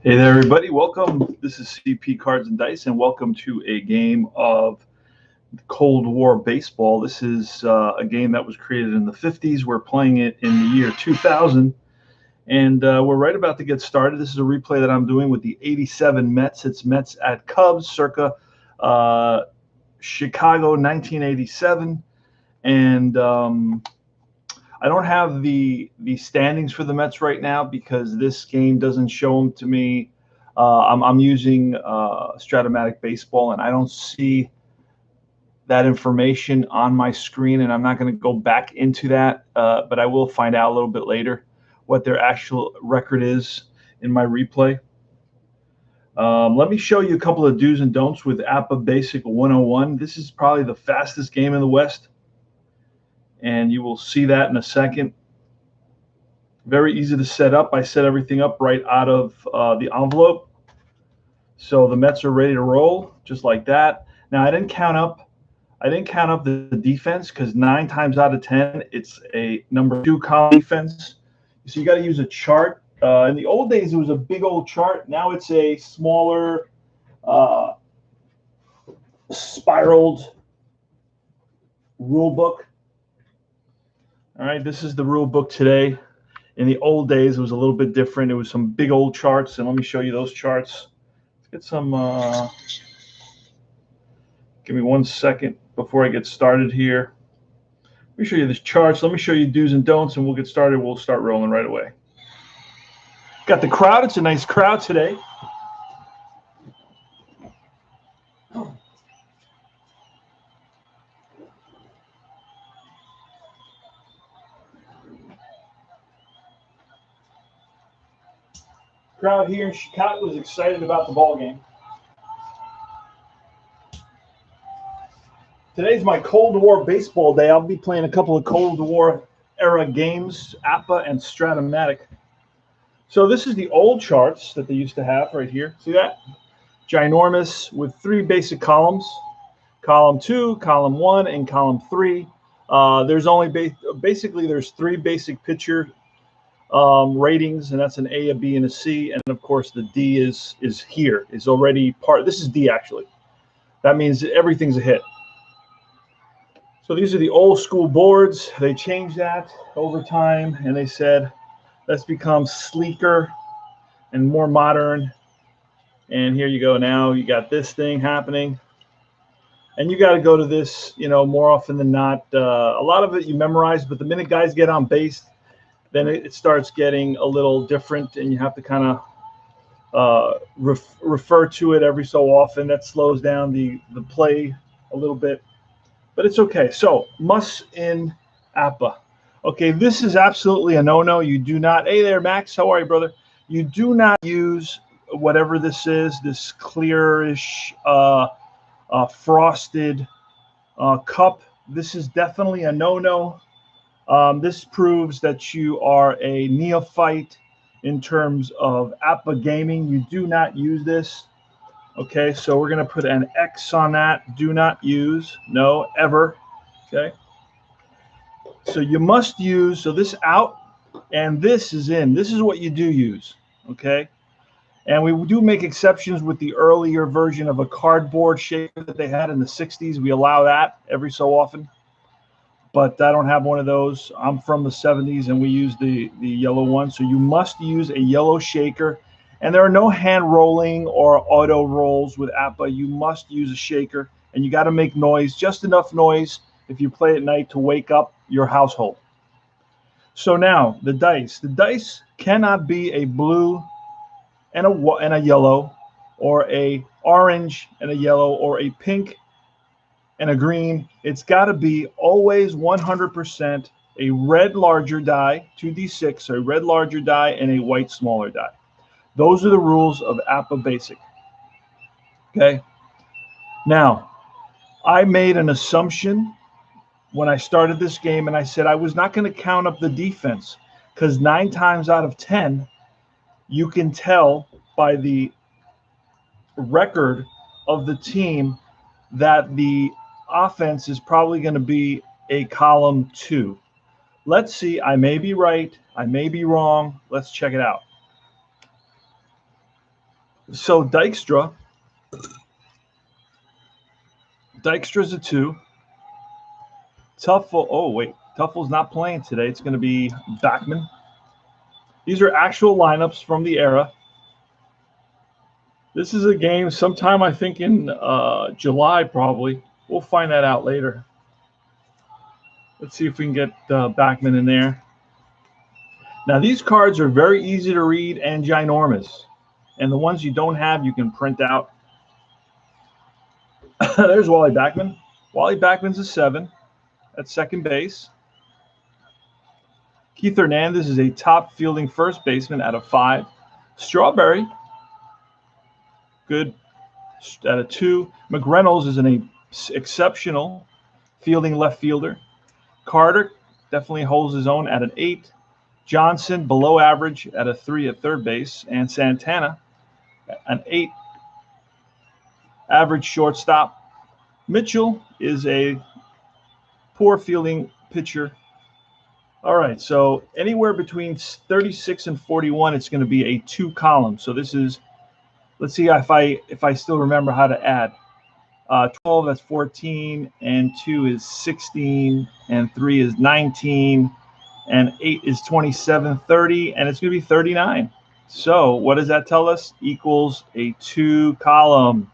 Hey there, everybody. Welcome. This is CP Cards and Dice, and welcome to a game of Cold War baseball. This is a game that was created in the 50s. We're playing it in the year 2000, and we're right about to get started. This is a replay that I'm doing with the 87 Mets. It's Mets at Cubs, circa Chicago 1987. And I don't have the standings for the Mets right now because this game doesn't show them to me. I'm using Stratomatic Baseball, and I don't see that information on my screen, and I'm not going to go back into that, but I will find out a little bit later what their actual record is in my replay. Let me show you a couple of do's and don'ts with APBA Basic 101. This is probably the fastest game in the West, and you will see that in a second. Very easy to set up. I set everything up right out of the envelope. So the Mets are ready to roll, just like that. Now I didn't count up the defense because 9 times out of 10 it's a number 2 column defense. So you got to use a chart. In the old days, it was a big old chart. Now it's a smaller, spiraled rule book. All right, this is the rule book today. In the old days, it was a little bit different. It was some big old charts, and let me show you those charts. Let's get some. Give me 1 second before I get started here. Let me show you the charts. Let me show you do's and don'ts, and we'll get started. We'll start rolling right away. Got the crowd. It's a nice crowd today. Crowd here in Chicago is excited about the ball game. Today's my Cold War baseball day. I'll be playing a couple of Cold War era games, APBA and Stratomatic. So this is the old charts that they used to have right here. See that? Ginormous with 3 basic columns. Column 2, column 1, and column 3. There's only basically there's 3 basic pitcher ratings, and that's an A, a B, and a C. And of course the D is here. Is already part. This is D actually. That means everything's a hit. So these are the old school boards. They changed that over time, and they said, let's become sleeker and more modern. And here you go. Now you got this thing happening. And you got to go to this, more often than not. A lot of it you memorize, but the minute guys get on base, then it starts getting a little different, and you have to kind of refer to it every so often. That slows down the play a little bit. But it's okay. So, musts in APBA. Okay, this is absolutely a no-no. You do not. Hey there, Max. How are you, brother? You do not use whatever this is, this clearish, frosted cup. This is definitely a no-no. This proves that you are a neophyte in terms of APBA gaming. You do not use this. Okay, so we're going to put an X on that. Do not use. No, ever. Okay. So you must use, so this out and this is in. This is what you do use. Okay. And we do make exceptions with the earlier version of a cardboard shaker that they had in the 60s. We allow that every so often. But I don't have one of those. I'm from the 70s, and we use the yellow one. So you must use a yellow shaker. And there are no hand rolling or auto rolls with APBA. You must use a shaker, and you got to make noise, just enough noise if you play at night to wake up your household. So now the dice. The dice cannot be a blue and a yellow, or a orange and a yellow, or a pink and a green. It's got to be always 100% a red larger die, 2d6, so a red larger die and a white smaller die. Those are the rules of APBA Basic. Okay. Now, I made an assumption when I started this game, and I said I was not going to count up the defense because 9 times out of 10, you can tell by the record of the team that the offense is probably going to be a column 2. Let's see. I may be right. I may be wrong. Let's check it out. So Dykstra's a 2. Tuffle. Oh wait, Tuffle's not playing today. It's going to be Backman. These are actual lineups from the era. This is a game sometime, I think, in July, probably. We'll find that out later. Let's see if we can get Backman in there. Now, these cards are very easy to read and ginormous. And the ones you don't have, you can print out. There's Wally Backman. Wally Backman's a 7 at second base. Keith Hernandez is a top fielding first baseman at a 5. Strawberry, good at a 2. McReynolds is an exceptional fielding left fielder. Carter definitely holds his own at an 8. Johnson, below average at a 3 at third base. And Santana, an 8. Average shortstop. Mitchell is a poor fielding pitcher. All right, so anywhere between 36 and 41, it's going to be a 2 column. So this is, let's see if I still remember how to add. 12, that's 14, and 2 is 16, and 3 is 19, and 8 is 27, 30, and it's going to be 39. So what does that tell us? Equals a 2 column.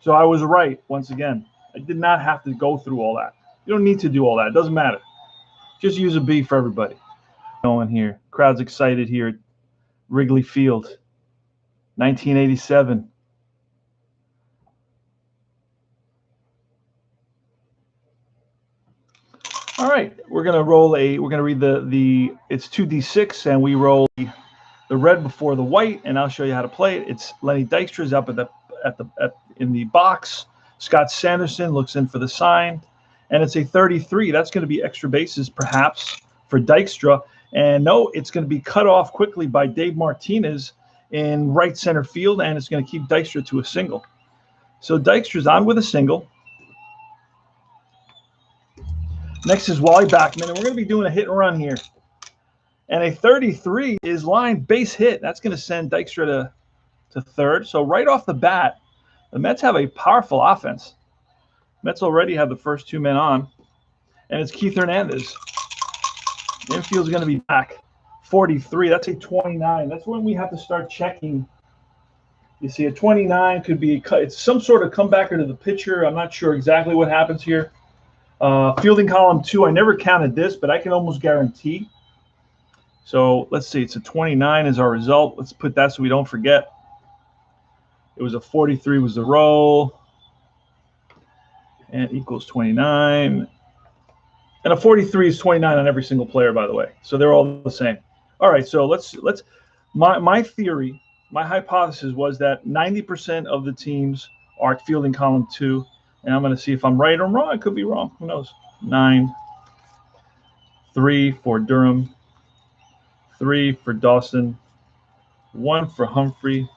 So I was right once again. I did not have to go through all that. You don't need to do all that. It doesn't matter. Just use a B for everybody. Going here. Crowd's excited here at Wrigley Field. 1987. All right, we're gonna read it's 2d6, and we roll the red before the white, and I'll show you how to play it. It's Lenny Dykstra's up in the box. Scott Sanderson looks in for the sign, and it's a 33. That's going to be extra bases perhaps for Dykstra, and no, it's going to be cut off quickly by Dave Martinez in right center field, and it's going to keep Dykstra to a single. So Dykstra's on with a single. Next is Wally Backman, and we're going to be doing a hit and run here. And a 33 is line base hit. That's going to send Dykstra to third. So right off the bat, the Mets have a powerful offense. Mets already have the first 2 men on, and it's Keith Hernandez. Infield's going to be back. 43, that's a 29. That's when we have to start checking. You see, a 29 could be it's some sort of comebacker to the pitcher. I'm not sure exactly what happens here. Fielding column 2, I never counted this, but I can almost guarantee. So let's see, it's a 29 is our result. Let's put that so we don't forget. It was a 43 was the roll, and equals 29. And a 43 is 29 on every single player, by the way. So they're all the same. All right, so let's my theory, my hypothesis was that 90% of the teams are fielding column 2. And I'm going to see if I'm right or wrong. I could be wrong. Who knows? 9, 3 for Durham, 3 for Dawson, 1 for Humphrey,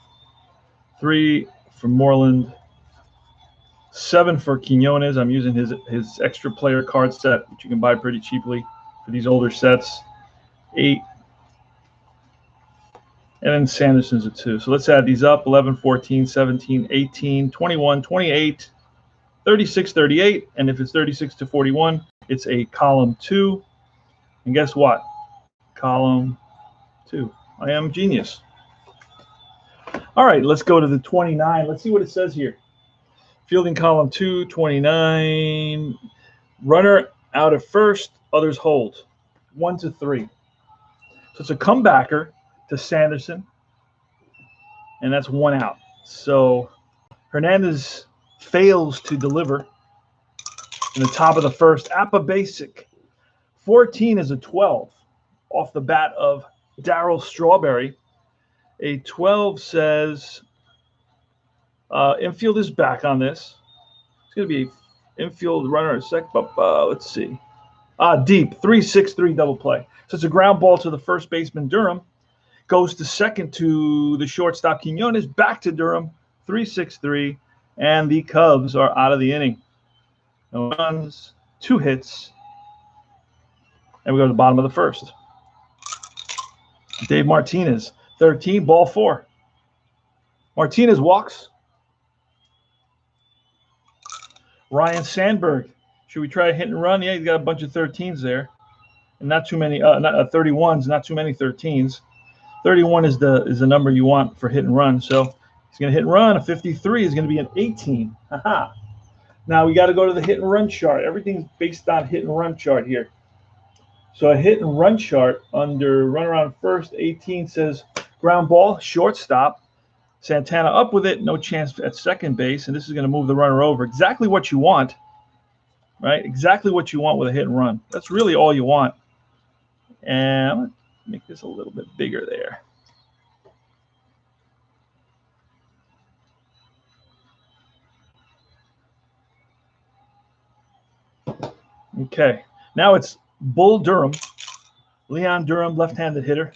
3 for Moreland, 7 for Quinones. I'm using his extra player card set, which you can buy pretty cheaply for these older sets. 8. And then Sanderson's a 2. So let's add these up. 11, 14, 17, 18, 21, 28. 36, 38, and if it's 36 to 41, it's a column 2. And guess what? Column 2. I am genius. All right, let's go to the 29. Let's see what it says here. Fielding column 2, 29. Runner out at first, others hold. 1 to 3. So it's a comebacker to Sanderson, and that's 1 out. So Hernandez fails to deliver in the top of the first. APBA Basic. 14 is a 12 off the bat of Darryl Strawberry. A 12 says infield is back on this. It's going to be infield runner at sec. Let's see. Deep. 3-6-3 double play. So it's a ground ball to the first baseman, Durham. Goes to second to the shortstop, Quinones. Back to Durham. 3-6-3. And the Cubs are out of the inning. No runs, 2 hits. And we go to the bottom of the first. Dave Martinez, 13, ball 4. Martinez walks. Ryan Sandberg. Should we try a hit and run? Yeah, he's got a bunch of 13s there. And not too many 31s, not too many 13s. 31 is the number you want for hit and run. So he's going to hit and run. A 53 is going to be an 18. Haha. Now we got to go to the hit and run chart. Everything's based on hit and run chart here. So a hit and run chart under run around first, 18 says ground ball, shortstop. Santana up with it, no chance at second base, and this is going to move the runner over. Exactly what you want, right? Exactly what you want with a hit and run. That's really all you want. And I'm going to make this a little bit bigger there. Okay, now it's Bull Durham, Leon Durham, left-handed hitter.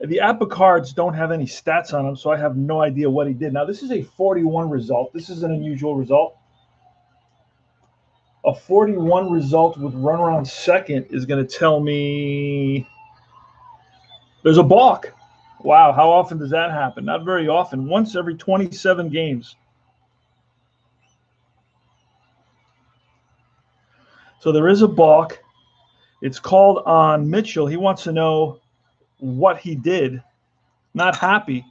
The APBA cards don't have any stats on them, so I have no idea what he did. Now, this is a 41 result. This is an unusual result. A 41 result with runner on second is going to tell me there's a balk. Wow, how often does that happen? Not very often. Once every 27 games. So there is a balk. It's called on Mitchell. He wants to know what he did. Not happy.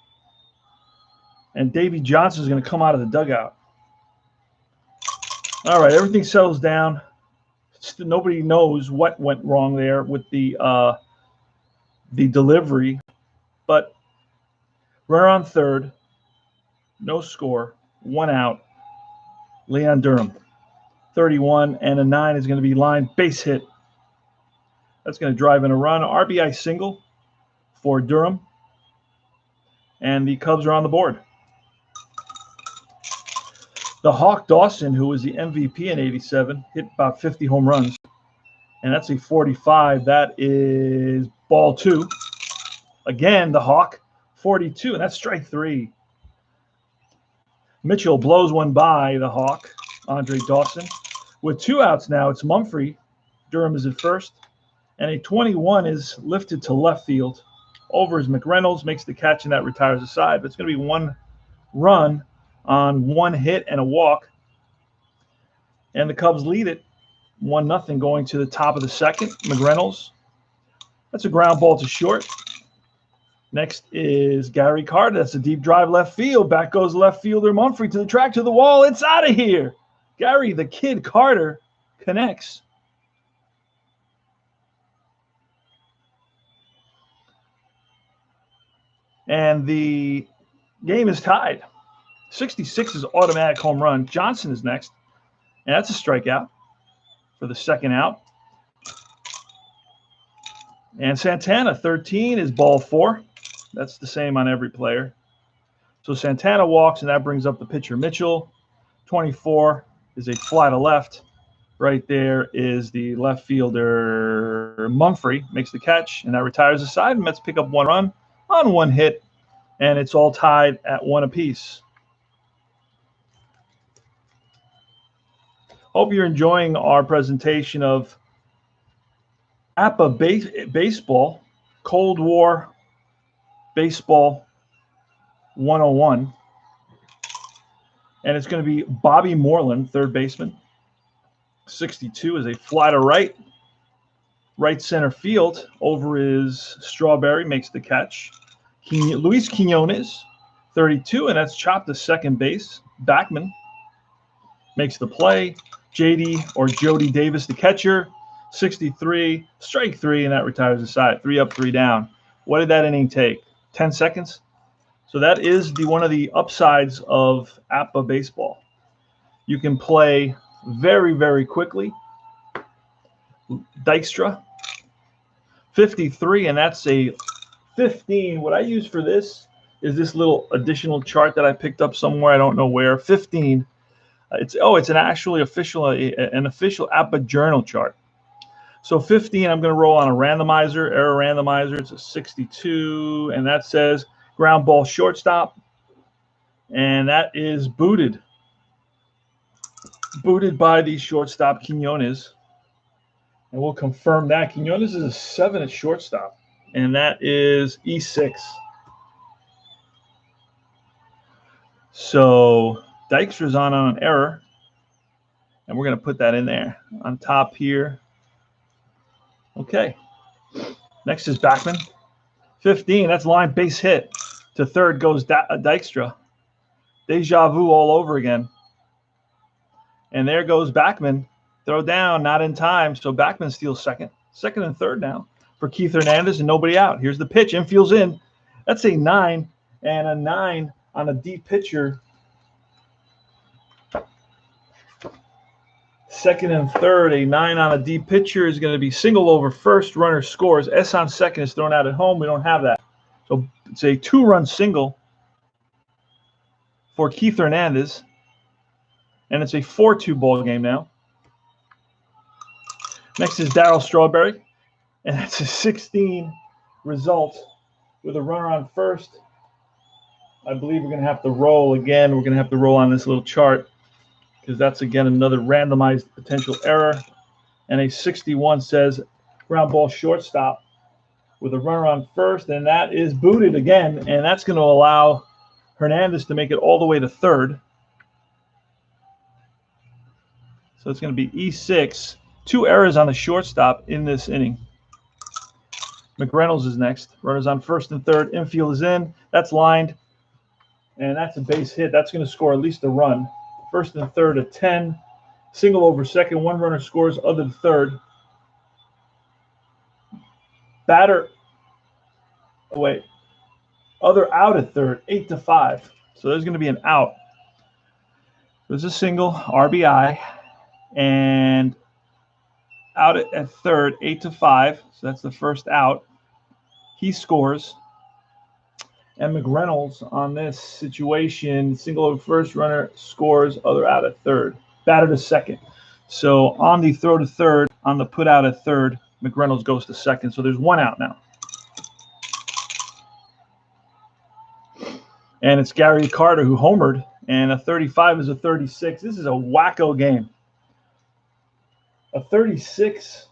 And Davey Johnson is going to come out of the dugout. All right, everything settles down. Nobody knows what went wrong there with the delivery. But runner on third, no score, 1 out. Leon Durham, 31, and a 9 is going to be line base hit. That's going to drive in a run. RBI single for Durham. And the Cubs are on the board. The Hawk Dawson, who was the MVP in 87, hit about 50 home runs. And that's a 45. That is ball 2. Again, the Hawk, 42, and that's strike 3. Mitchell blows one by the Hawk, Andre Dawson. With 2 outs now, it's Mumphrey. Durham is at first. And a 21 is lifted to left field. Over is McReynolds, makes the catch, and that retires the side. But it's going to be 1 run on 1 hit and a walk. And the Cubs lead it 1-0 going to the top of the second. McReynolds. That's a ground ball to short. Next is Gary Carter. That's a deep drive left field. Back goes left fielder Mumphrey to the track, to the wall. It's out of here. Gary, the kid Carter, connects. And the game is tied. 66 is automatic home run. Johnson is next. And that's a strikeout for the second out. And Santana, 13 is ball 4. That's the same on every player. So Santana walks, and that brings up the pitcher Mitchell. 24 is a fly to left. Right there is the left fielder Mumphrey, makes the catch, and that retires the side. And Mets pick up 1 run on 1 hit, and it's all tied at 1 apiece. Hope you're enjoying our presentation of APBA Baseball, Cold War Baseball 101. And it's going to be Bobby Moreland, third baseman. 62 is a fly to right. Right center field. Over is Strawberry, makes the catch. Luis Quinones, 32, and that's chopped to second base. Backman makes the play. JD or Jody Davis, the catcher, 63, strike 3, and that retires the side. 3 up, 3 down. What did that inning take? 10 seconds? So that is one of the upsides of APBA baseball. You can play very, very quickly. Dykstra, 53, and that's a 15. What I use for this is this little additional chart that I picked up somewhere. I don't know where. 15. It's an actually official APBA journal chart. So 15, I'm going to roll on a randomizer, error randomizer. It's a 62, and that says ground ball shortstop, and that is booted. Booted by the shortstop Quinones, and we'll confirm that. Quinones is a 7 at shortstop, and that is E6. So Dykstra's on an error, and we're going to put that in there on top here. Okay. Next is Backman. 15, that's line base hit. To third goes Dykstra. Deja vu all over again. And there goes Backman. Throw down, not in time. So Backman steals second. Second and third now for Keith Hernandez and nobody out. Here's the pitch. Infield's in. That's a 9, and a 9 on a deep pitcher. Second and third, a 9 on a deep pitcher is going to be single over first. Runner scores. S on second is thrown out at home. We don't have that. So it's a 2-run single for Keith Hernandez. And it's a 4-2 ball game now. Next is Darryl Strawberry. And that's a 16 result with a runner on first. I believe we're going to have to roll again. We're going to have to roll on this little chart, because that's, again, another randomized potential error. And a 61 says ground ball shortstop with a runner on first, and that is booted again, and that's going to allow Hernandez to make it all the way to third. So it's going to be E6. 2 errors on the shortstop in this inning. McReynolds is next. Runners on first and third. Infield is in. That's lined, and that's a base hit. That's going to score at least a run. First and third, a 10. Single over second. 1 runner scores other to third. Batter. Oh, wait. Other out at third. 8-5. So there's going to be an out. There's a single, RBI. And out at third, 8-5. So that's the first out. He scores. And McReynolds on this situation, single over first, runner scores, other out at third. Batter to second. So on the throw to third, on the put out at third, McReynolds goes to second. So there's 1 out now. And it's Gary Carter who homered, and a 35 is a 36. This is a wacko game. A 36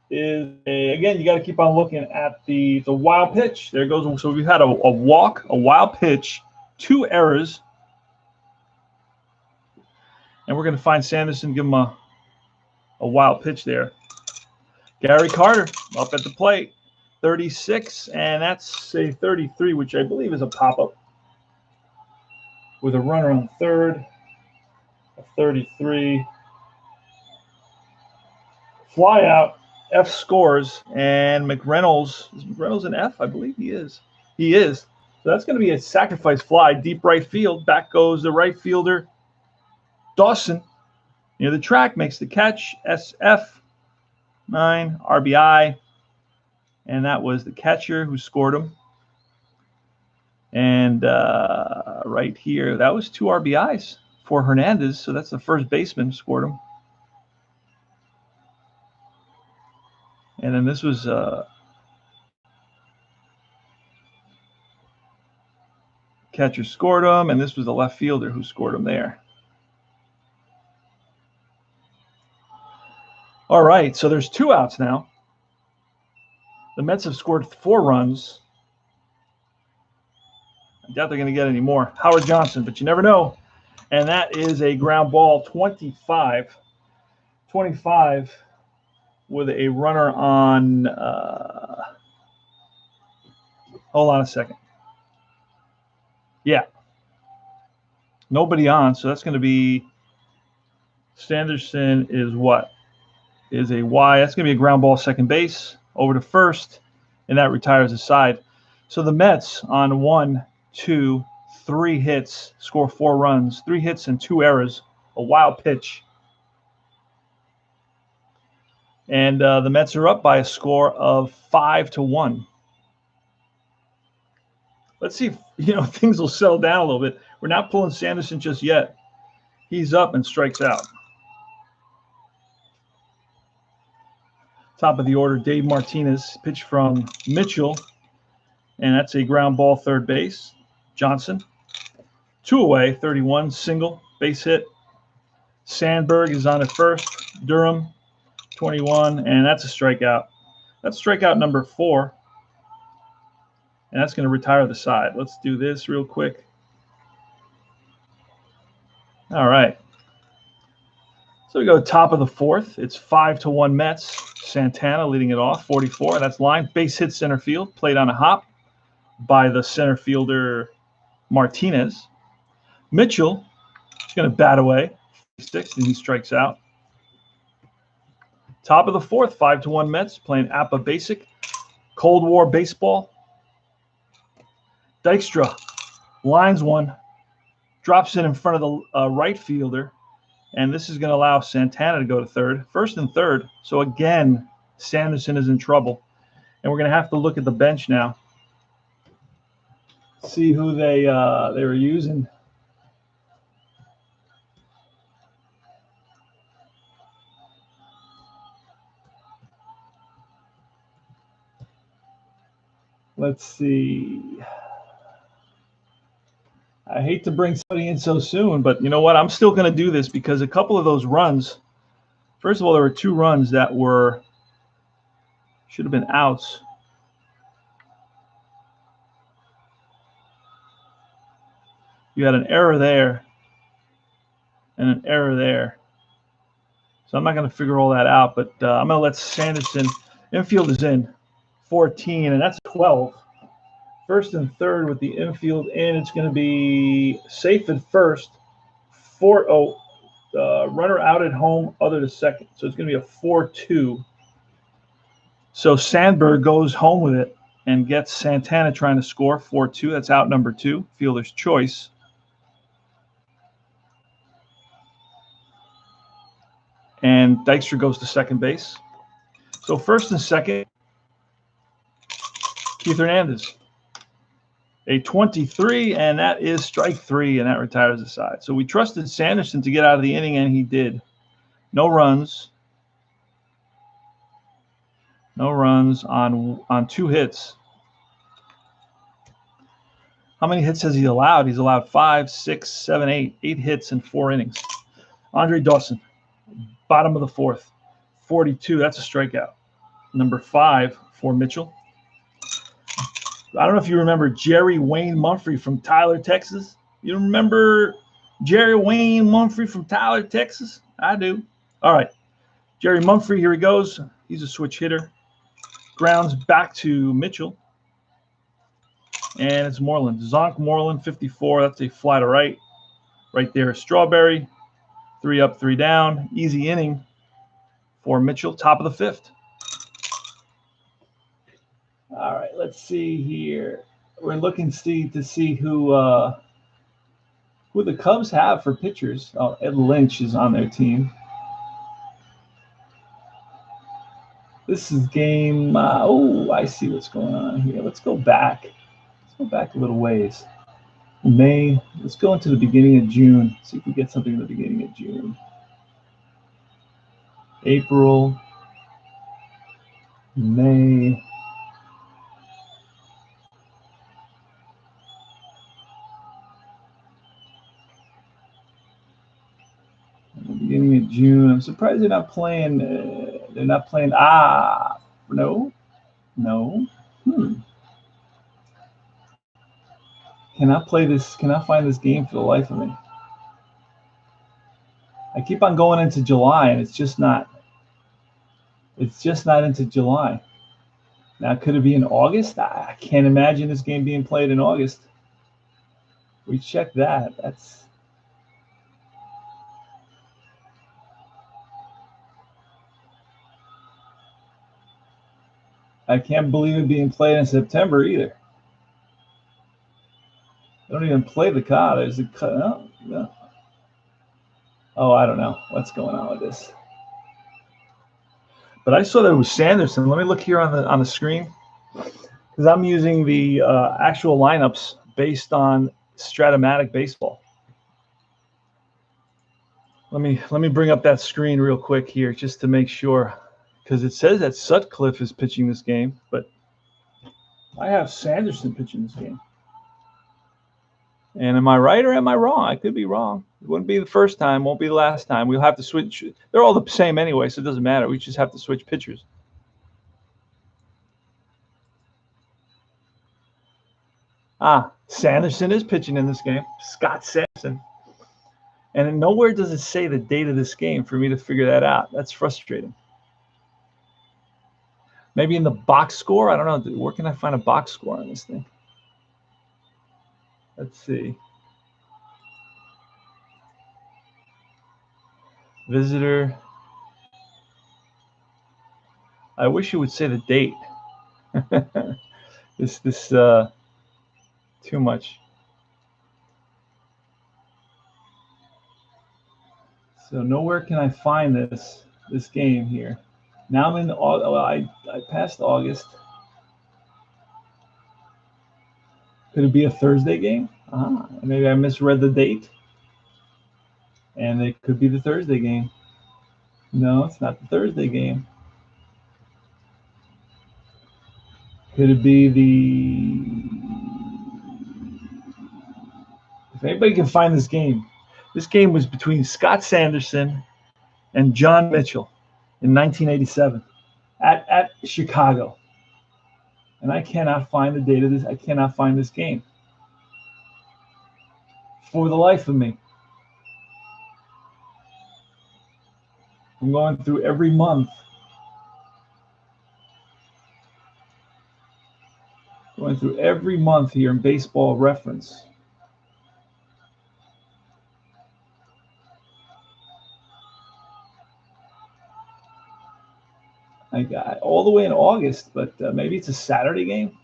is again, you got to keep on looking at the wild pitch. There goes. So we've had a walk, a wild pitch, 2 errors, and we're going to find Sanderson, give him a wild pitch there. Gary Carter up at the plate, 36, and that's a 33, which I believe is a pop-up with a runner on third. A 33. Fly out. F scores, and McReynolds, is McReynolds an F? I believe he is. He is. So that's going to be a sacrifice fly, deep right field. Back goes the right fielder, Dawson. Near the track, makes the catch. SF, 9, RBI. And that was the catcher who scored him. And right here, that was 2 RBIs for Hernandez. So that's the first baseman who scored him. And then this was catcher scored him, and this was the left fielder who scored him there. All right, so there's 2 outs now. The Mets have scored 4 runs. I doubt they're going to get any more. Howard Johnson, but you never know. And that is a ground ball, 25. 25. With a runner on, hold on a second. Yeah. Nobody on, so that's going to be, Sanderson is what? Is a Y. That's going to be a ground ball, second base, over to first, and that retires the side. So the Mets on 1, 2, 3 hits, score 4 runs, 3 hits and 2 errors, a wild pitch. And the Mets are up by a score of 5-1. Let's see if things will settle down a little bit. We're not pulling Sanderson just yet. He's up and strikes out. Top of the order, Dave Martinez, pitch from Mitchell, and that's a ground ball, third base. Johnson, 2 away, 31, single, base hit. Sandberg is on at first. Durham, 21, and that's a strikeout. That's strikeout number 4, and that's going to retire the side. Let's do this real quick. All right. So we go top of the fourth. It's 5-1 Mets. Santana leading it off, 44. That's line. Base hit center field. Played on a hop by the center fielder Martinez. Mitchell is going to bat away, 6, and he strikes out. Top of the fourth, 5-1 Mets playing APBA Basic. Cold War baseball. Dykstra lines one, drops it in front of the right fielder, and this is going to allow Santana to go to third. First and third. So again, Sanderson is in trouble, and we're going to have to look at the bench now. See who they were using. Let's see. I hate to bring somebody in so soon, but you know what? I'm still going to do this because a couple of those runs, first of all, there were 2 runs that should have been outs. You had an error there and an error there. So I'm not going to figure all that out, but I'm going to let Sanderson. Infield is in, 14, and that's 12. First and third with the infield in. It's going to be safe at first. Runner out at home, other to second. So it's going to be a 4-2. So Sandberg goes home with it and gets Santana trying to score, 4-2. That's out number 2, fielder's choice. And Dykstra goes to second base. So first and second, Keith Hernandez. A 23, and that is strike 3, and that retires the side. So we trusted Sanderson to get out of the inning, and he did. No runs. No runs on 2 hits. How many hits has he allowed? He's allowed 5, 6, 7, 8. 8 hits in 4 innings. Andre Dawson, bottom of the fourth, 42. That's a strikeout. Number 5 for Mitchell. I don't know if you remember Jerry Wayne Mumphrey from Tyler, Texas. You remember Jerry Wayne Mumphrey from Tyler, Texas? I do. All right. Jerry Mumphrey, here he goes. He's a switch hitter. Grounds back to Mitchell. And it's Moreland. Zonk Moreland, 54. That's a fly to right. Right there is Strawberry. 3 up, 3 down. Easy inning for Mitchell. Top of the 5th. All right, let's see here. We're looking to see who the Cubs have for pitchers. Oh, Ed Lynch is on their team. This is game. I see what's going on here. Let's go back. Let's go back a little ways. May. Let's go into the beginning of June. See if we get something in the beginning of June. April. May. Beginning of June. I'm surprised they're not playing. No. Cannot play this. Cannot find this game for the life of me. I keep on going into July, and it's just not. It's just not into July. Now, could it be in August? I can't imagine this game being played in August. We checked that. That's. I can't believe it being played in September either. They don't even play the COD. There's a no. Oh, I don't know what's going on with this. But I saw that it was Sanderson. Let me look here on the screen because I'm using the actual lineups based on Stratomatic Baseball. Let me bring up that screen real quick here just to make sure, because it says that Sutcliffe is pitching this game, but I have Sanderson pitching this game. And am I right or am I wrong? I could be wrong. It wouldn't be the first time, won't be the last time. We'll have to switch. They're all the same anyway, so it doesn't matter. We just have to switch pitchers. Sanderson is pitching in this game. Scott Sanderson. And nowhere does it say the date of this game for me to figure that out. That's frustrating. Maybe in the box score? I don't know. Where can I find a box score on this thing? Let's see. Visitor. I wish it would say the date. this too much. So nowhere can I find this game here. Now I'm in I passed August. Could it be a Thursday game? Maybe I misread the date. And it could be the Thursday game. No, it's not the Thursday game. Could it be if anybody can find this game was between Scott Sanderson and John Mitchell in 1987 at Chicago. And I cannot find the date of this. I cannot find this game for the life of me. I'm going through every month. Going through every month here in Baseball Reference. I got all the way in August, but maybe it's a Saturday game.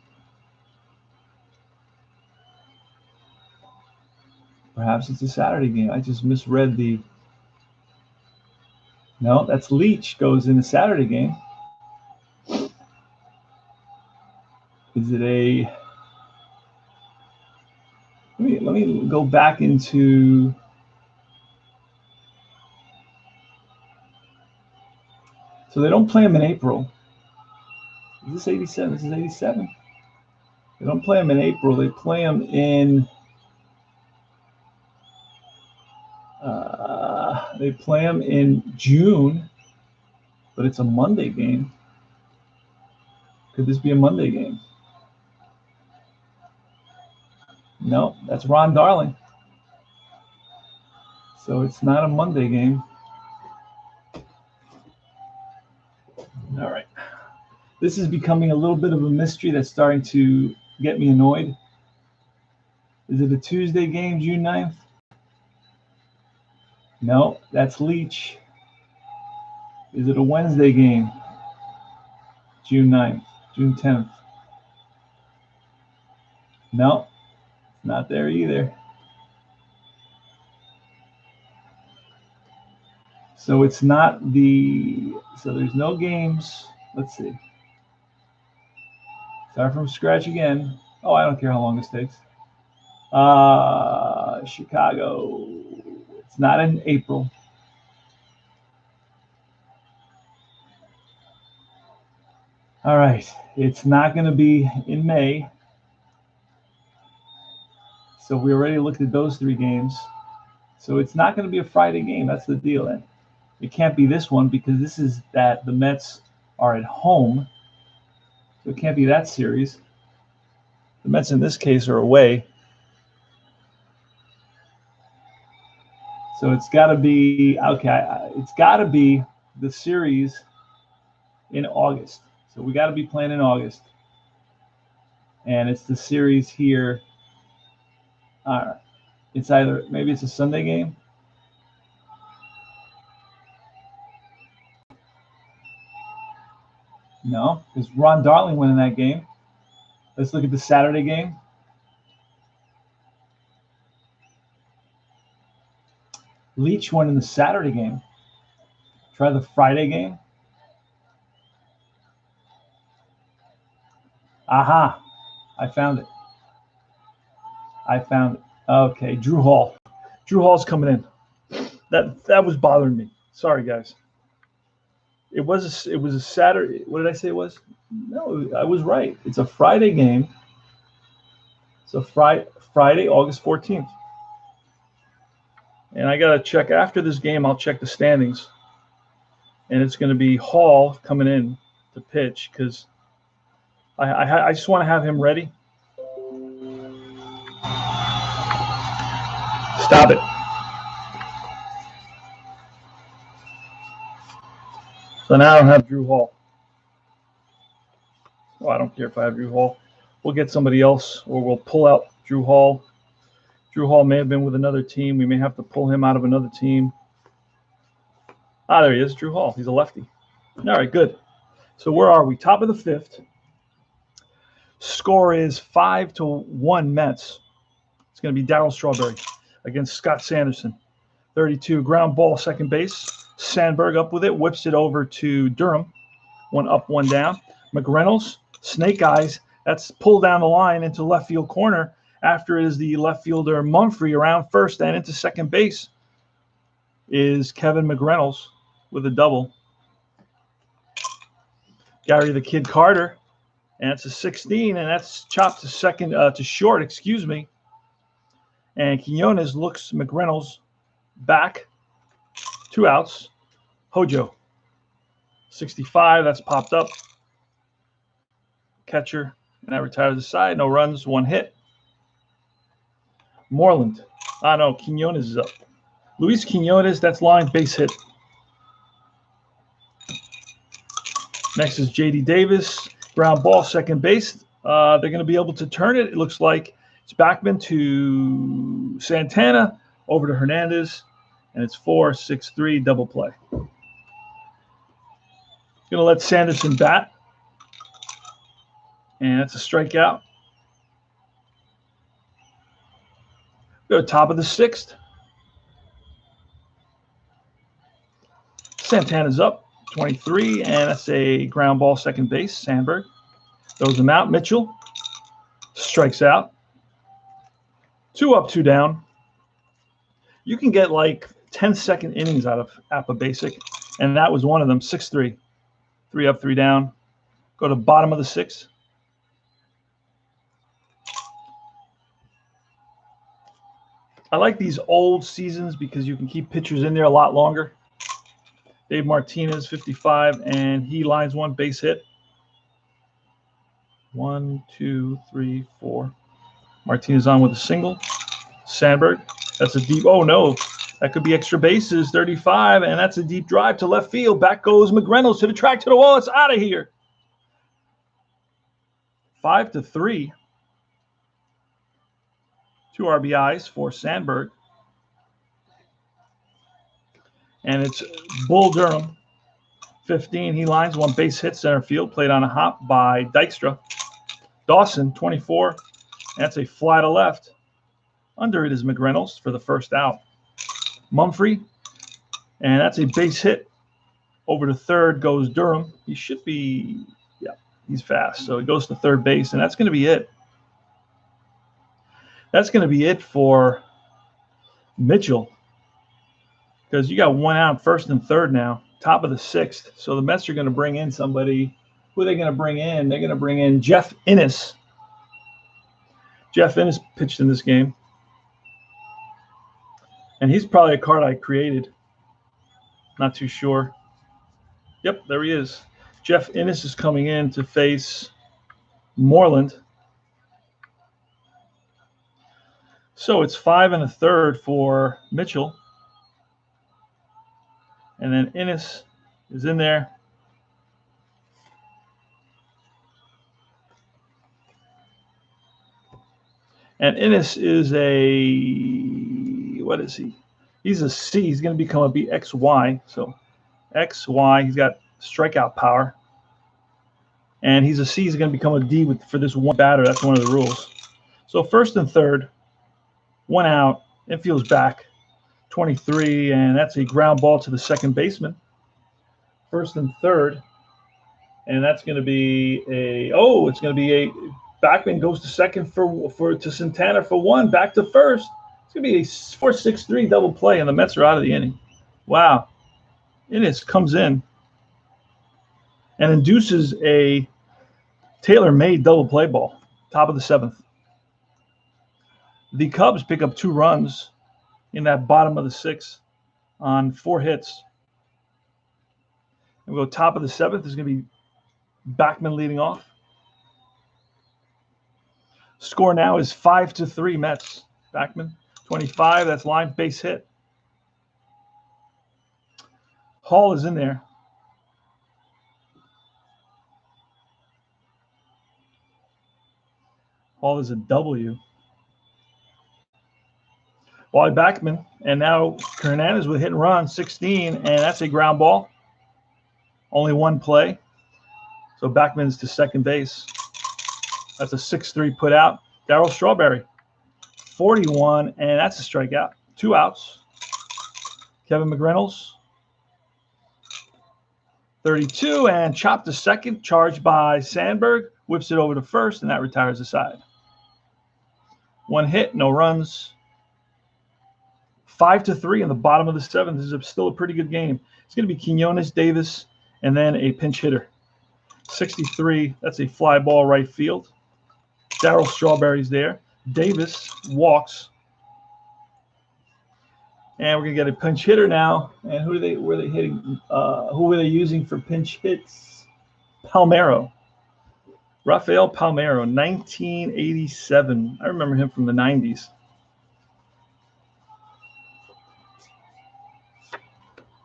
Perhaps it's a Saturday game. I just misread the. No, that's Leach goes in the Saturday game. Is it a? Let me go back into. So they don't play them in April. Is this 87? This is 87. They don't play them in April. They play them in. They play them in June, but it's a Monday game. Could this be a Monday game? No, that's Ron Darling. So it's not a Monday game. All right. This is becoming a little bit of a mystery that's starting to get me annoyed. Is it a Tuesday game, June 9th? No, that's Leach. Is it a Wednesday game? June 9th, June 10th? No, not there either. So it's not so there's no games. Let's see. Start from scratch again. Oh, I don't care how long this takes. Chicago. It's not in April. All right. It's not going to be in May. So we already looked at those three games. So it's not going to be a Friday game. That's the deal. And it can't be this one because this is that the Mets are at home. So it can't be that series. The Mets in this case are away. So it's got to be, okay, it's got to be the series in August. So we got to be playing in August. And it's the series here. It's either, maybe it's a Sunday game. No, because Ron Darling went in that game. Let's look at the Saturday game. Leach won in the Saturday game. Try the Friday game. Aha, I found it. Okay, Drew Hall. Drew Hall's coming in. That was bothering me. Sorry, guys. It was a Saturday. What did I say it was? No, I was right. It's a Friday game. So Friday, August 14th. And I got to check after this game. I'll check the standings. And it's going to be Hall coming in to pitch because I just want to have him ready. Stop it. So now I don't have Drew Hall. Well, I don't care if I have Drew Hall. We'll get somebody else, or we'll pull out Drew Hall. Drew Hall may have been with another team. We may have to pull him out of another team. Ah, there he is, Drew Hall. He's a lefty. All right, good. So where are we? Top of the fifth. Score is 5-1 Mets. It's going to be Darryl Strawberry against Scott Sanderson. 32, ground ball, second base. Sandberg up with it, whips it over to Durham. One up, one down. McReynolds, snake eyes. That's pulled down the line into left field corner. After it is the left fielder Mumphrey around first and into second base is Kevin McReynolds with a double. Gary the Kid Carter, and it's a 16, and that's chopped to second to short, excuse me. And Quinones looks McReynolds back, 2 outs. Hojo, 65, that's popped up. Catcher, and that retires the side. No runs, 1 hit. Moreland. Ah, no, Quinones is up. Luis Quinones, that's line, base hit. Next is J.D. Davis, ground ball, second base. They're going to be able to turn it. It looks like it's Backman to Santana, over to Hernandez, and it's 4-6-3 double play. Going to let Sanderson bat, and that's a strikeout. Go to top of the sixth. Santana's up, 23, and that's a ground ball, second base. Sandberg throws him out. Mitchell strikes out. 2 up, 2 down. You can get like 10-second innings out of APBA Basic, and that was one of them. 6-3, 3 up, 3 down. Go to bottom of the sixth. I like these old seasons because you can keep pitchers in there a lot longer. Dave Martinez, 55, and he lines one, base hit. 1, 2, 3, 4. Martinez on with a single. Sandberg, that's a deep, oh no, that could be extra bases, 35, and that's a deep drive to left field. Back goes McReynolds to the track, to the wall. It's out of here. 5-3. 2 RBIs for Sandberg. And it's Bull Durham, 15. He lines one, base hit, center field, played on a hop by Dykstra. Dawson, 24. That's a fly to left. Under it is McReynolds for the first out. Mumphrey, and that's a base hit. Over to third goes Durham. He should be, yeah, he's fast. So he goes to third base, and that's going to be it. That's going to be it for Mitchell, because you got 1 out, first and third now, top of the sixth. So the Mets are going to bring in somebody. Who are they going to bring in? They're going to bring in Jeff Innes. Jeff Innes pitched in this game. And he's probably a card I created. Not too sure. Yep, there he is. Jeff Innes is coming in to face Moreland. So it's 5 1/3 for Mitchell. And then Innes is in there. And Innes is a, what is he? He's a C. He's going to become a BXY. So XY, he's got strikeout power. And he's a C. He's going to become a D for this one batter. That's one of the rules. So first and third, 1 out, infield's back, 23, and that's a ground ball to the second baseman. First and third, and that's going to be it's going to be a Backman goes to second to Santana for 1, back to first. It's going to be a 4-6-3 double play, and the Mets are out of the inning. Wow. Innes comes in and induces a tailor-made double play ball, top of the 7th. The Cubs pick up 2 runs in that bottom of the 6th on 4 hits. And we go top of the 7th. There's going to be Backman leading off. Score now is 5-3 Mets. Backman, 25. That's line, base hit. Hall is in there. Ball is a W. Wally Backman, and now Hernandez with hit and run, 16, and that's a ground ball. Only one play. So Backman's to second base. That's a 6-3 put out. Darryl Strawberry, 41, and that's a strikeout. 2 outs. Kevin McReynolds, 32, and chopped to second, charged by Sandberg, whips it over to first, and that retires the side. 1 hit, no runs. 5-3 in the bottom of the 7th. This is still a pretty good game. It's going to be Quinones, Davis, and then a pinch hitter. 63, that's a fly ball right field. Darryl Strawberry's there. Davis walks. And we're going to get a pinch hitter now. And were they hitting? Who were they using for pinch hits? Palmeiro. Rafael Palmeiro, 1987. I remember him from the 90s.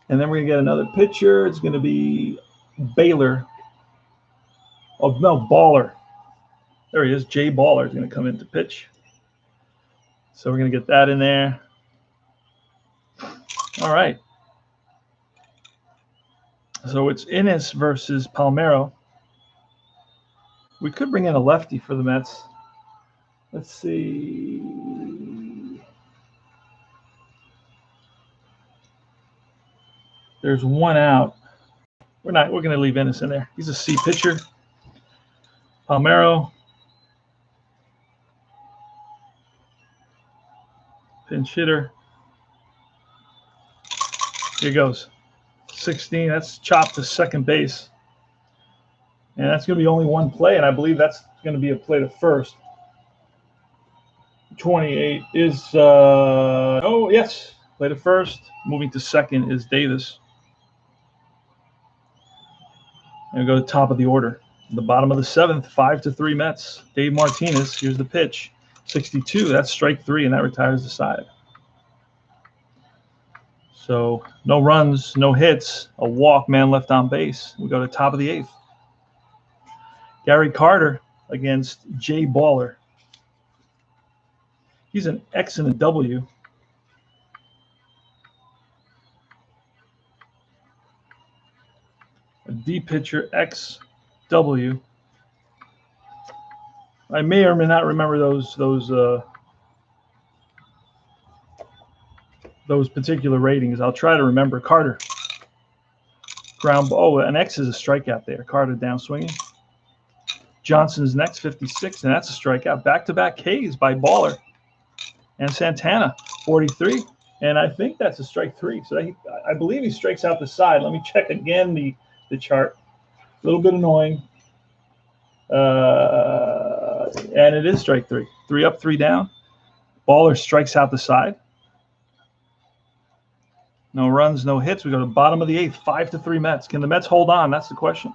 And then we're going to get another pitcher. It's going to be Baylor. Oh, no, Baller. There he is. Jay Baller is going to come in to pitch. So we're going to get that in there. All right. So it's Innes versus Palmeiro. We could bring in a lefty for the Mets. Let's see. There's 1 out. We're going to leave Innes in there. He's a C pitcher. Palmeiro. Pinch hitter. Here goes. 16. That's chopped to second base. And that's going to be only 1 play, and I believe that's going to be a play to first. 28 is, oh, yes, play to first. Moving to second is Davis. And we go to the top of the order. The bottom of the 7th, 5-3 Mets. Dave Martinez, here's the pitch. 62, that's strike 3, and that retires the side. So no runs, no hits, a walk, man left on base. We go to top of the 8th. Gary Carter against Jay Baller. He's an X and a W. A D pitcher, X, W. I may or may not remember those particular ratings. I'll try to remember. Carter. Ground ball. Oh, an X is a strikeout there. Carter down swinging. Johnson's next, 56, and that's a strikeout. Back-to-back Ks by Baller. And Santana, 43. And I think that's a strike 3. So I believe he strikes out the side. Let me check again the chart. A little bit annoying. And it is strike 3. 3 up, 3 down. Baller strikes out the side. No runs, no hits. We go to the bottom of the 8th, 5-3 Mets. Can the Mets hold on? That's the question.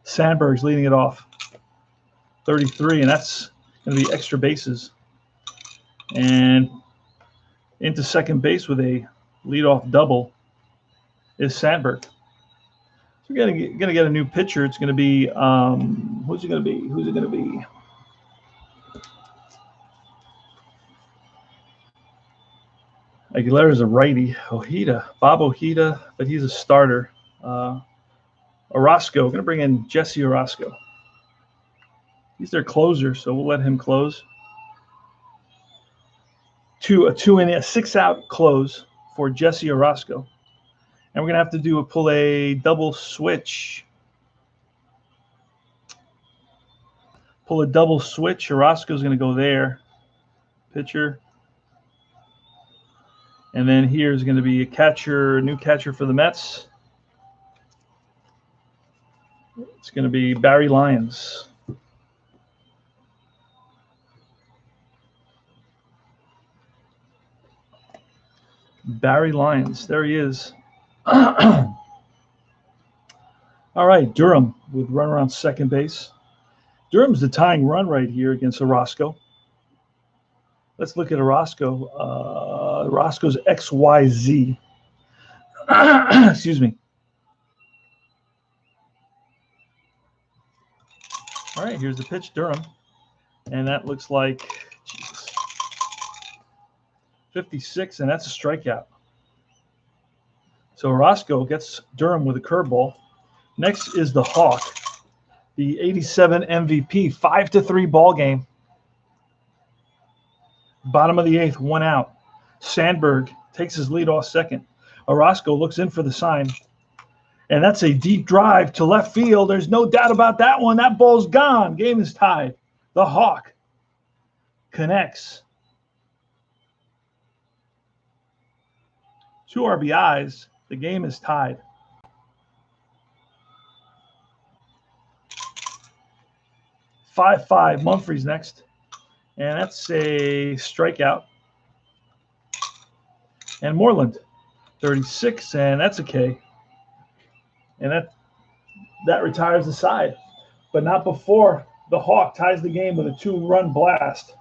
Sandberg's leading it off. 33, and that's going to be extra bases. And into second base with a leadoff double is Sandberg. So we're going to get a new pitcher. It's going to be, who's it going to be? Who's it going to be? Aguilera's a righty. Bob Ojeda, but he's a starter. Orozco, going to bring in Jesse Orozco. He's their closer, so we'll let him close. A 6-out close for Jesse Orozco. And we're going to have to pull a double switch. Pull a double switch. Orozco's going to go there. Pitcher. And then here's going to be a new catcher for the Mets. It's going to be Barry Lyons. Barry Lyons. There he is. All right, Durham with runner on second base. Durham's the tying run right here against Orozco. Let's look at Orozco. Orozco's XYZ. Excuse me. All right, here's the pitch, Durham. And that looks like, Jesus, 56, and that's a strikeout. So Orozco gets Durham with a curveball. Next is the Hawk, the 87 MVP, 5-3 ball game. Bottom of the 8th, 1 out. Sandberg takes his lead off second. Orozco looks in for the sign. And that's a deep drive to left field. There's no doubt about that one. That ball's gone. Game is tied. The Hawk connects. 2 RBIs. The game is tied. Five. Mumphrey's next. And that's a strikeout. And Moreland, 36, and that's a K. And that retires the side. But not before the Hawk ties the game with a 2-run blast.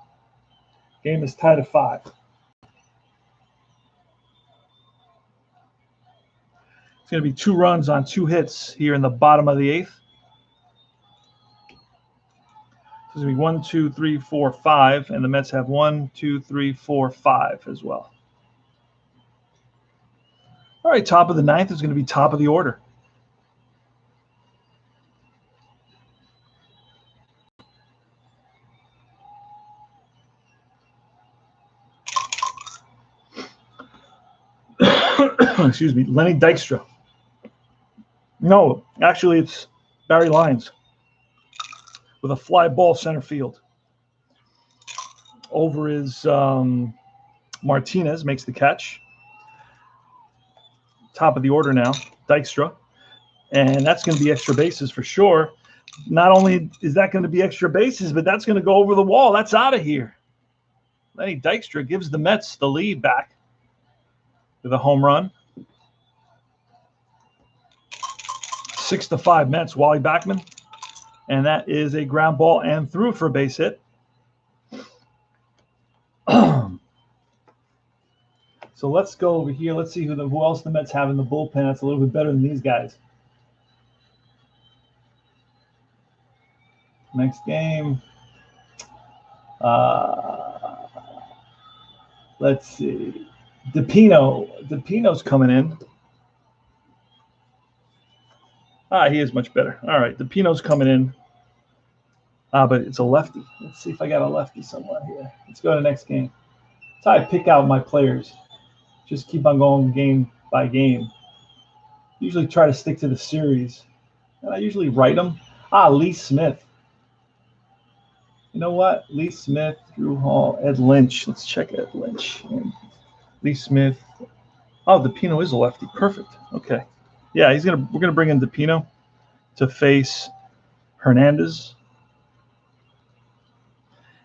Game is tied at 5. It's going to be 2 runs on 2 hits here in the bottom of the 8th. It's going to be 1, 2, 3, 4, 5, and the Mets have 1, 2, 3, 4, 5 as well. All right, top of the 9th is going to be top of the order. Excuse me, Lenny Dykstra. No, actually it's Barry Lyons with a fly ball center field. Over is Martinez, makes the catch. Top of the order now, Dykstra. And that's going to be extra bases for sure. Not only is that going to be extra bases, but that's going to go over the wall. That's out of here. Lenny Dykstra gives the Mets the lead back with a home run. 6-5 Mets, Wally Backman. And that is a ground ball and through for a base hit. So let's go over here. Let's see who else the Mets have in the bullpen that's a little bit better than these guys. Next game. Let's see. DePino's coming in. He is much better. All right, DePino's coming in. But it's a lefty. Let's see if I got a lefty somewhere here. Let's go to the next game. That's how I pick out my players. Just keep on going game by game. Usually try to stick to the series. And I usually write them. Lee Smith. You know what? Lee Smith, Drew Hall, Ed Lynch. Let's check Ed Lynch. And Lee Smith. Oh, DePino is a lefty. Perfect. Okay. Yeah, we're gonna bring in DePino to face Hernandez.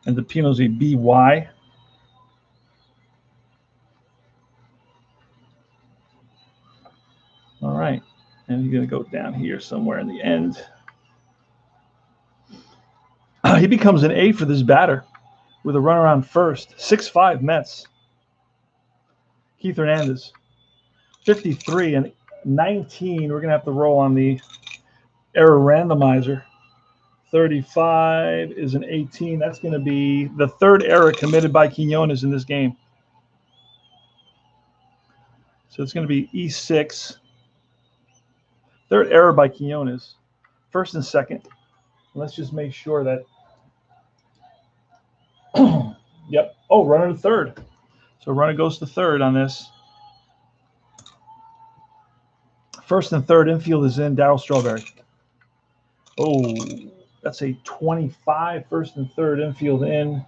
And DePino's a BY. All right. And he's going to go down here somewhere in the end. He becomes an A for this batter with a runner on first. 6-5 Mets. Keith Hernandez. 53 and 19. We're going to have to roll on the error randomizer. 35 is an 18. That's going to be the 3rd error committed by Quinones in this game. So it's going to be E6. 3rd error by Quinones. 1st and 2nd. Let's just make sure that. Yep. Oh, runner to 3rd. So runner goes to 3rd on this. 1st and 3rd infield is in. Darryl Strawberry. Oh, that's a 25. 1st and 3rd infield in.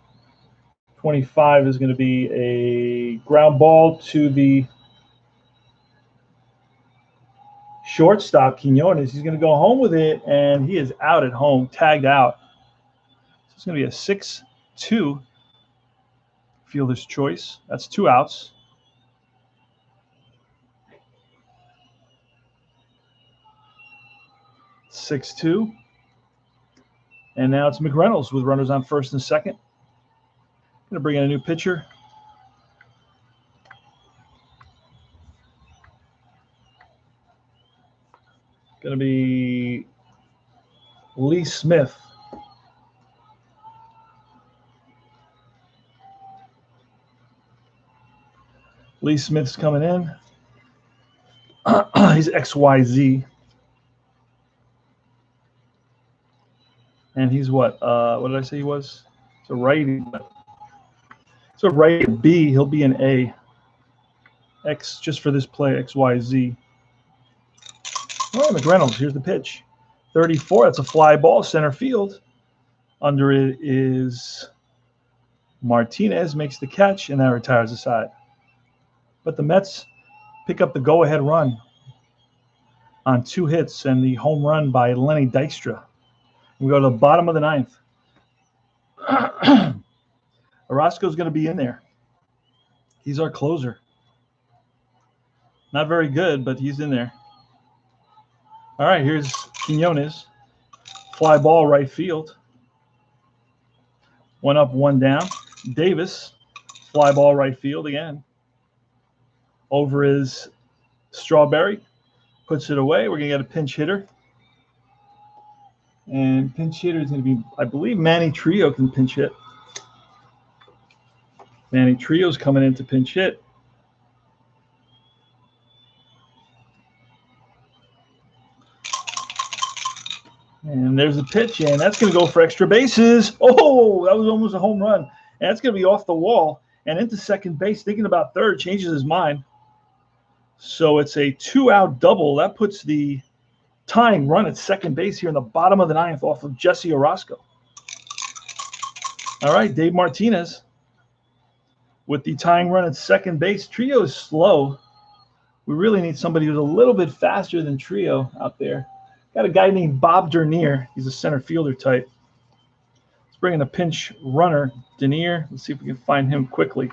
25 is going to be a ground ball to the shortstop, Quinones. He's going to go home with it, and he is out at home, tagged out. So it's going to be a 6-2 fielder's choice. That's 2 outs. (6-2), and now it's McReynolds with runners on 1st and 2nd. Going to bring in a new pitcher. Going to be Lee Smith. Lee Smith's coming in. He's XYZ. And he's what? What did I say he was? It's a righty. It's a righty B. He'll be an A. X just for this play, XYZ. All right, McReynolds, here's the pitch. 34, that's a fly ball, center field. Under it is Martinez, makes the catch, and that retires the side. But the Mets pick up the go-ahead run on 2 hits and the home run by Lenny Dykstra. We go to the bottom of the 9th. Orozco's going to be in there. He's our closer. Not very good, but he's in there. All right, here's Quinones. Fly ball right field. 1 up, 1 down. Davis, fly ball right field again. Over is Strawberry. Puts it away. We're going to get a pinch hitter. And pinch hitter is going to be, I believe, Manny Trio can pinch hit. Manny Trio's coming in to pinch hit. And there's a pitch, and that's going to go for extra bases. Oh, that was almost a home run. And that's going to be off the wall and into second base. Thinking about third, changes his mind. So it's a 2-out double. That puts the tying run at second base here in the bottom of the 9th off of Jesse Orozco. All right, Dave Martinez with the tying run at second base. Trio is slow. We really need somebody who's a little bit faster than Trio out there. Got a guy named Bob Dernier. He's a center fielder type. Let's bring in a pinch runner, Dernier. Let's see if we can find him quickly.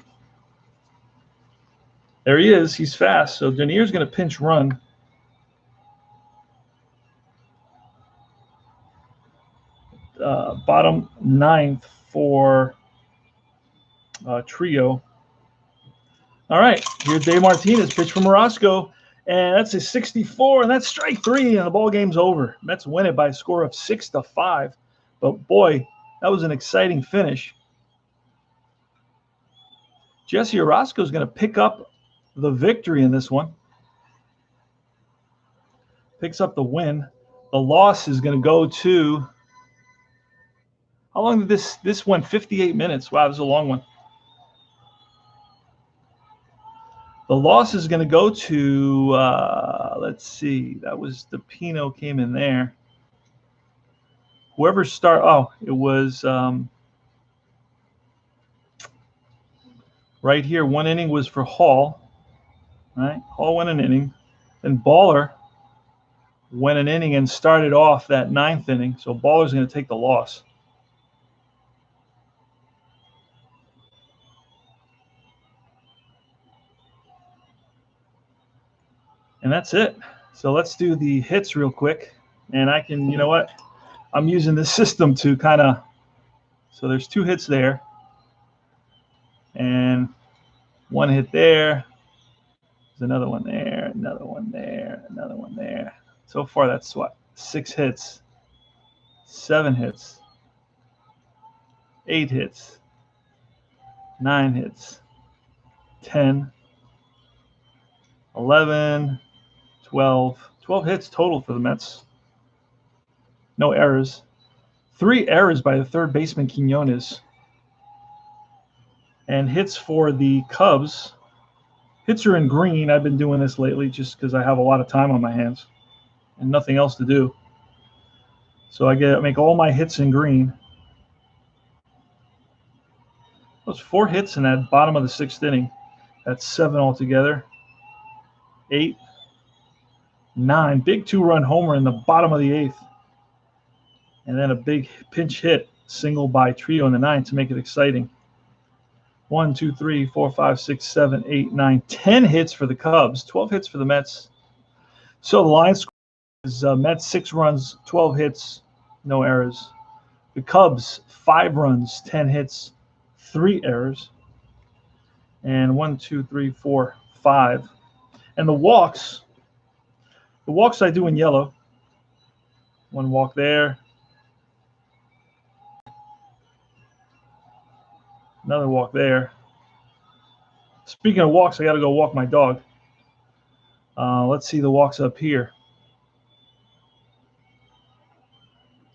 There he is. He's fast. So Dernier's going to pinch run. Bottom 9th for Trio. All right, here's Dave Martinez, pitch from Orozco, and that's a 64, and that's strike 3, and the ball game's over. Mets win it by a score of 6-5. But boy, that was an exciting finish. Jesse Orozco is going to pick up the victory in this one. Picks up the win. The loss is going to go to. How long did this went? 58 minutes. Wow, this is a long one. The loss is going to go to, let's see, that was the Pino came in there. Whoever it was right here. 1 inning was for Hall, right? Hall went an inning. Then Baller went an inning and started off that 9th inning. So Baller's going to take the loss. And that's it. So let's do the hits real quick. And I can, you know what? I'm using this system to kind of, so there's 2 hits there. And 1 hit there. There's another one there, another one there, another one there. So far, that's what? 6 hits, 7 hits, 8 hits, 9 hits, 10, 11, 12 hits total for the Mets. No errors. 3 errors by the third baseman, Quinones. And hits for the Cubs. Hits are in green. I've been doing this lately just because I have a lot of time on my hands and nothing else to do. So I make all my hits in green. Those 4 hits in that bottom of the 6th inning. That's 7 altogether. 8, 9. Big 2-run homer in the bottom of the 8th. And then a big pinch hit, single by Trio in the 9th to make it exciting. 1, 2, 3, 4, 5, 6, 7, 8, 9, 10 hits for the Cubs, 12 hits for the Mets. So the line score is Mets 6 runs, 12 hits, no errors. The Cubs 5 runs, 10 hits, 3 errors. And 1, 2, 3, 4, 5. And the walks I do in yellow. 1 walk there. Another walk there. Speaking of walks, I got to go walk my dog. Let's see the walks up here.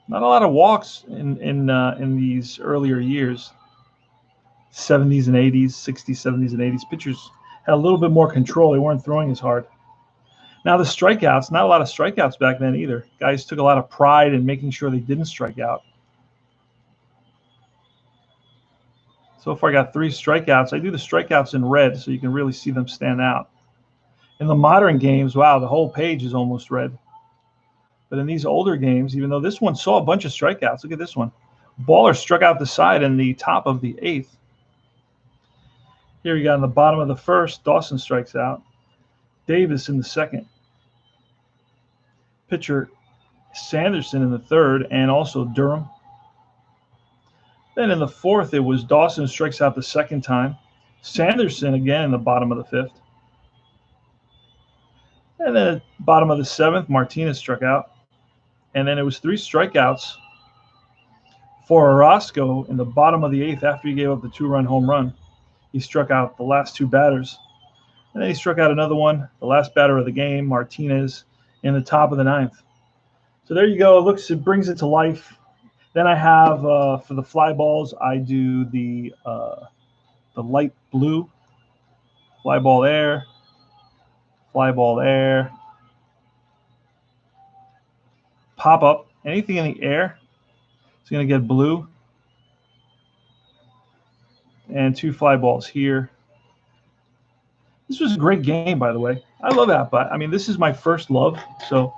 Not a lot of walks in these earlier years, 70s and 80s, 60s, 70s, and 80s. Pitchers had a little bit more control. They weren't throwing as hard. Now the strikeouts, not a lot of strikeouts back then either. Guys took a lot of pride in making sure they didn't strike out. So far I got 3 strikeouts. I do the strikeouts in red so you can really see them stand out. In the modern games, wow, the whole page is almost red. But in these older games, even though this one saw a bunch of strikeouts, look at this one. Baller struck out the side in the top of the 8th. Here we got in the bottom of the 1st, Dawson strikes out. Davis in the 2nd. Pitcher Sanderson in the 3rd, and also Durham. Then in the 4th, it was Dawson strikes out the 2nd time. Sanderson again in the bottom of the 5th. And then at the bottom of the 7th, Martinez struck out. And then it was 3 strikeouts for Orozco in the bottom of the 8th after he gave up the 2-run home run. He struck out the last 2 batters. And then he struck out another one, the last batter of the game, Martinez, in the top of the 9th. So there you go. It brings it to life. Then I have, for the fly balls, I do the light blue. Fly ball there. Fly ball there. Pop up. Anything in the air, it's going to get blue. And 2 fly balls here. This was a great game, by the way. I love APBA. I mean, this is my first love. So,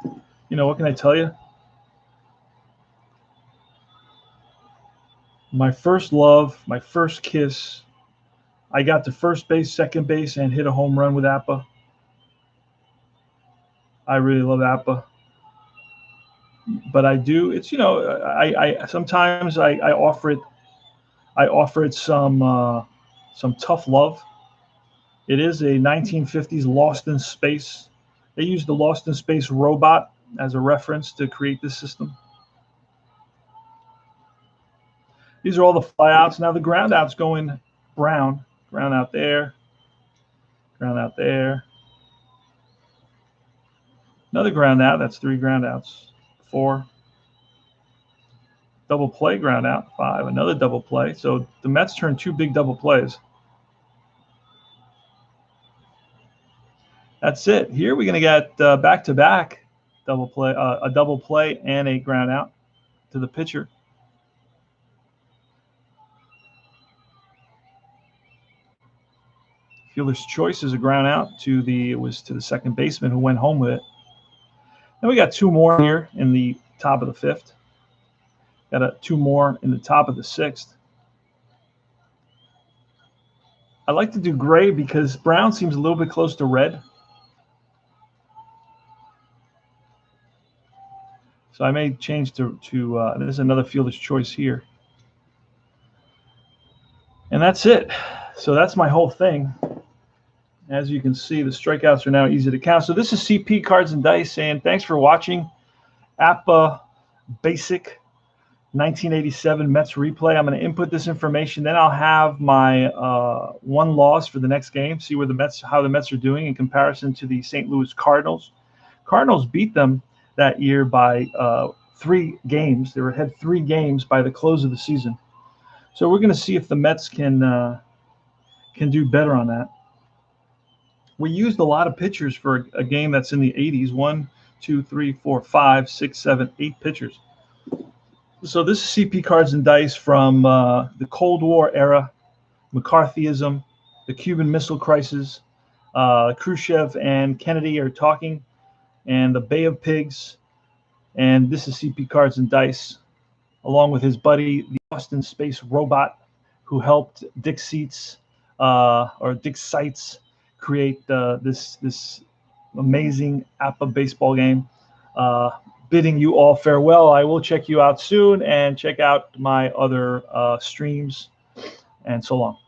what can I tell you? My first love, my first kiss. I got to first base, second base, and hit a home run with APBA. I really love APBA. But I do. It's I sometimes I offer it some tough love. It is a 1950s Lost in Space. They used the Lost in Space robot as a reference to create this system. These are all the flyouts. Now the ground out's going brown. Ground out there. Ground out there. Another ground out. That's 3 ground outs. 4. Double play, ground out. 5. Another double play. So the Mets turned 2 big double plays. That's it. Here we're going to get back-to-back double play, a double play and a ground out to the pitcher. Fielder's choice is a ground out to the second baseman who went home with it. Then we got 2 more here in the top of the 5th. Got 2 more in the top of the 6th. I like to do gray because brown seems a little bit close to red. So I may change to there's another fielder's choice here. And that's it. So that's my whole thing. As you can see, the strikeouts are now easy to count. So this is CP Cards and Dice saying thanks for watching APBA Basic 1987 Mets replay. I'm going to input this information. Then I'll have my 1 loss for the next game. See how the Mets are doing in comparison to the St. Louis Cardinals. Cardinals beat them that year by 3 games. They had 3 games by the close of the season. So we're going to see if the Mets can do better on that. We used a lot of pitchers for a game that's in the 80s. 1, 2, 3, 4, 5, 6, 7, 8 pitchers. So this is CP Cards and Dice from the Cold War era, McCarthyism, the Cuban Missile Crisis. Khrushchev and Kennedy are talking, and the Bay of Pigs. And this is CP Cards and Dice, along with his buddy, the Austin Space Robot, who helped Dick Seitz create this amazing APBA baseball game. Bidding you all farewell. I will check you out soon and check out my other streams. And so long.